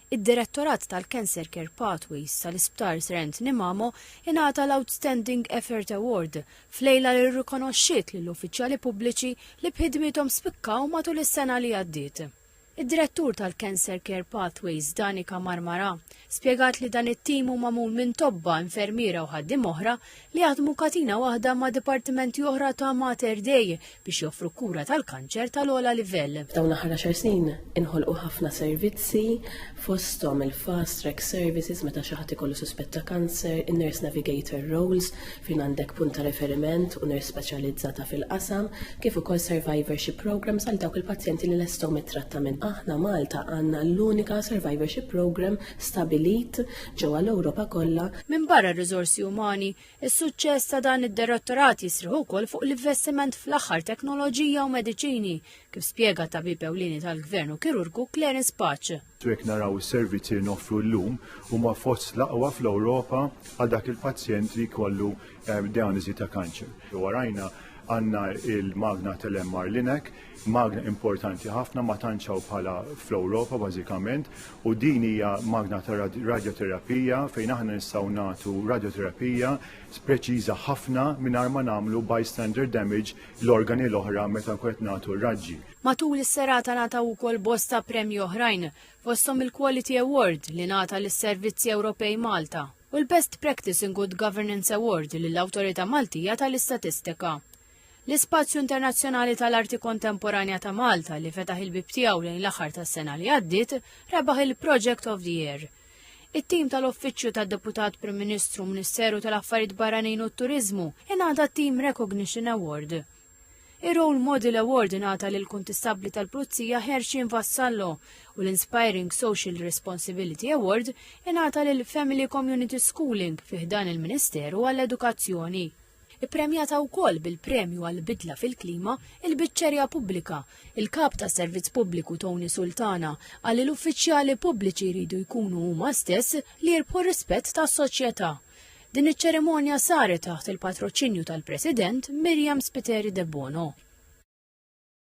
Id-Direttorat tal-Cancer Care Pathways tal-Isptar Srent Nimamo ingħata l-Outstanding Effort Award f'lejla li rrikonoxxiet lill-uffiċjali pubbliċi li b'ħidmithom spikkaw matul is-sena li għaddiet. Id-Direttur tal-Cancer Care Pathways Danika Marmara spjegat li dan it-tim huma magħmul minn tobba, infermiera u ħaddiem oħra li jaħdmu katina waħda ma' dipartimenti oħra ta' Mater Dei biex joffru kura tal-kanċer tal-ogħla livell. F'dawn l-aħħar 10 snin inħolqu ħafna servizzi fosthom il-fast track services meta xi ħadd ikollu suspett ta' kanser, in-nurse navigator roles fejn għandek punt ta' referiment u nurse speċjalizzata fil-qasam, kif ukoll survivorship programs għal dawk il-pazjenti li lesthom it-trattament. Aħna Malta għandna l-unika survivorship program stabilit ġewwa l-Ewropa kollha. Minn barra r-riżorsi umani, is-suċċess ta' dan id-direttorat jisriħu wkoll fuq l-investiment fl-aħħar teknoloġija u mediċini, kif spjega tabib ewlieni tal-Gvern u kirurgu Clarence Paċ. Jekk naraw is-servizzi noffru llum huma fost l-aqwa fl-Ewropa għal dak il-pazjent li jkollu diagnosi ta' kanċer. Warajna għandna il-magna tal-MR Linek, magna importanti ħafna ma tantxaw bħala fl-Ewropa bażikament, u din hija magna ta' radioterapija fejn aħna nistgħu nagħtu radioterapija preċiża ħafna mingħajr ma nagħmlu bystander damage l-organi l-oħra meta nkun nagħtu r-raġġi. Matul is-serata nagħtaw ukoll bosta premji oħrajn, fosthom il-Quality Award li ngħata lis-Servizzi Ewropej Malta u l-Best Practice in Good Governance Award lill-Awtorità Maltija tal-Istatistika. L-Ispazju Internazzjonali tal-Arti Kontemporanja ta' Malta li fetaħ il-bib tiegħu lejn l-aħħar tas-sena li għaddiet rebaħ il-Project of the Year. It-tim tal-Uffiċċju tad-Deputat Prim Ministru Ministeru tal-Affarijiet Barranin u t-Turiżmu ingħata Team Recognition Award. Ir-Role Model Award ingħata lil kuntistabbli tal-Pulizija Herxin Vassallo u l-Inspiring Social Responsibility Award ingħata lil Family Community Schooling fih dan il-Ministeru għall-Edukazzjoni. Ippremjata wkoll bil-premju għall-bidla fil-klima il-biċċerja pubblika, il-kap ta' servizz pubbliku Tony Sultana għal l-uffiċjali pubbliċi jridu jkunu huma stess li jirbħu rispett tas-soċjetà. Din iċ-ċerimonja saret taħt il-patroċinju tal-President Miriam Spiteri de Bono.